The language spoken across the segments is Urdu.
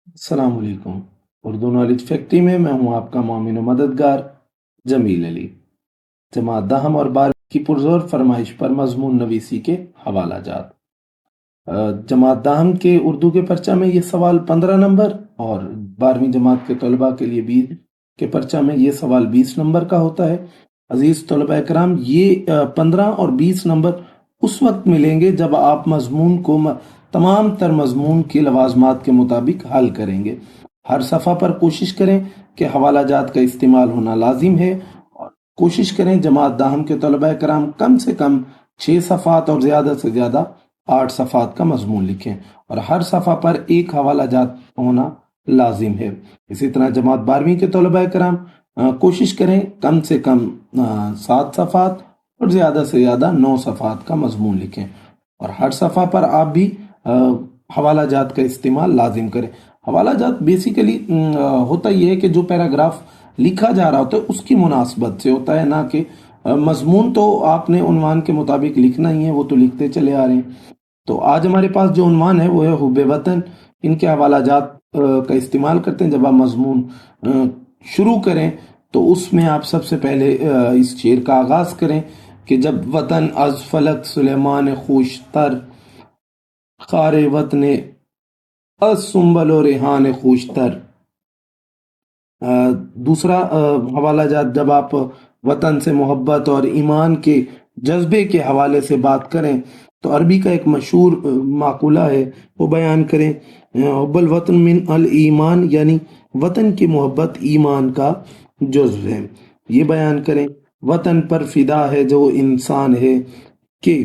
السلام علیکم۔ اردو نالج فیکٹری میں میں ہوں آپ کا معاون و مددگار جمیل علی۔ جماعت دہم اور 12 کی پرزور فرمائش پر مضمون نویسی کے حوالہ جات۔ جماعت دہم کے اردو کے پرچہ میں یہ سوال 15 نمبر اور 12ویں جماعت کے طلباء کے لیے 20 کے پرچہ میں یہ سوال 20 نمبر کا ہوتا ہے۔ عزیز طلباء اکرام، یہ 15 اور 20 نمبر اس وقت ملیں گے جب آپ مضمون کو تمام تر مضمون کے لوازمات کے مطابق حل کریں گے۔ ہر صفحہ پر کوشش کریں کہ حوالہ جات کا استعمال ہونا لازم ہے، اور کوشش کریں جماعت داہم کے طلباء کرام کم سے کم 6 صفحات اور زیادہ سے زیادہ 8 صفحات کا مضمون لکھیں، اور ہر صفحہ پر ایک حوالہ جات ہونا لازم ہے۔ اسی طرح جماعت 12ویں کے طلباء کرام کوشش کریں کم سے کم 7 صفحات اور زیادہ سے زیادہ 9 صفحات کا مضمون لکھیں، اور ہر صفحہ پر آپ بھی حوالہ جات کا استعمال لازم کریں۔ حوالہ جات بیسیکلی ہوتا یہ ہے کہ جو پیراگراف لکھا جا رہا ہوتا ہے اس کی مناسبت سے ہوتا ہے، نہ کہ مضمون تو آپ نے عنوان کے مطابق لکھنا ہی ہے، وہ تو لکھتے چلے آ رہے ہیں۔ تو آج ہمارے پاس جو عنوان ہے وہ ہے حب وطن۔ ان کے حوالہ جات کا استعمال کرتے ہیں۔ جب آپ مضمون شروع کریں تو اس میں آپ سب سے پہلے اس شعر کا آغاز کریں کہ جب وطن از فلک سلیمان خوشتر، خار وطن از سنبل و ریحان خوشتر۔ دوسرا حوالہ جات جب آپ وطن سے محبت اور ایمان کے جذبے کے حوالے سے بات کریں تو عربی کا ایک مشہور مقولہ ہے، وہ بیان کریں، حب الوطن من الایمان، یعنی وطن کی محبت ایمان کا جزو ہے۔ یہ بیان کریں، وطن پر فدا ہے جو انسان ہے کہ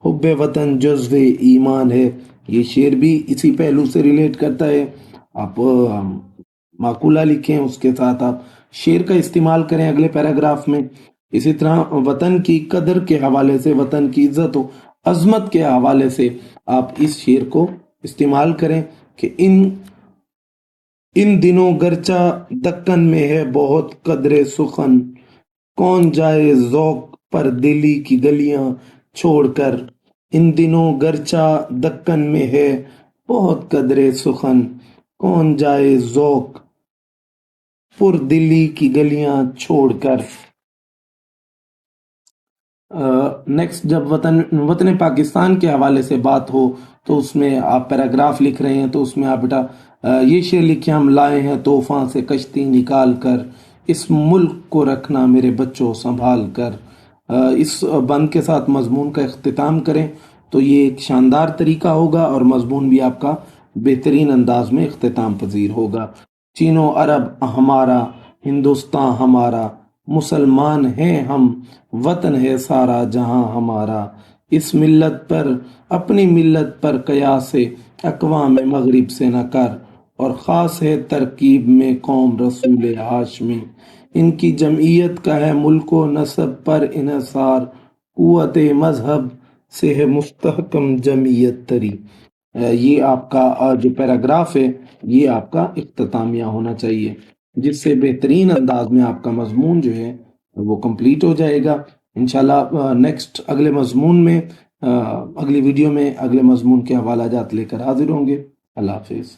حب وطن جزو ایمان ہے۔ یہ شعر بھی اسی پہلو سے ریلیٹ کرتا ہے۔ آپ مقولہ لکھیں، اس کے ساتھ آپ شعر کا استعمال کریں اگلے پیراگراف میں۔ اسی طرح وطن کی قدر کے حوالے سے، وطن کی عزت و عظمت کے حوالے سے آپ اس شعر کو استعمال کریں کہ ان دنوں گرچہ دکن میں ہے بہت قدر سخن، کون جائے ذوق پر دلی کی گلیاں چھوڑ کر۔ ان دنوں گرچہ دکن میں ہے بہت قدر سخن، کون جائے ذوق پر دلی کی گلیاں چھوڑ کر۔ نیکسٹ، جب وطن پاکستان کے حوالے سے بات ہو تو اس میں آپ پیراگراف لکھ رہے ہیں تو اس میں آپ بیٹا یہ شعر لکھیں، ہم لائے ہیں طوفان سے کشتی نکال کر، اس ملک کو رکھنا میرے بچوں سنبھال کر۔ اس بند کے ساتھ مضمون کا اختتام کریں تو یہ ایک شاندار طریقہ ہوگا اور مضمون بھی آپ کا بہترین انداز میں اختتام پذیر ہوگا۔ چین و عرب ہمارا، ہندوستان ہمارا، مسلمان ہیں ہم، وطن ہے سارا جہاں ہمارا۔ اس ملت پر، اپنی ملت پر قیاس اقوام مغرب سے نہ کر، اور خاص ہے ترکیب میں قوم رسول ہاشمی۔ ان کی جمعیت کا ہے ملک و نسب پر انحصار، قوت مذہب سے ہے مستحکم جمعیت تری۔ یہ آپ کا جو پیراگراف ہے یہ آپ کا اختتامیہ ہونا چاہیے، جس سے بہترین انداز میں آپ کا مضمون جو ہے وہ کمپلیٹ ہو جائے گا۔ انشاءاللہ نیکسٹ اگلے مضمون میں، اگلی ویڈیو میں اگلے مضمون کے حوالہ جات لے کر حاضر ہوں گے۔ اللہ حافظ۔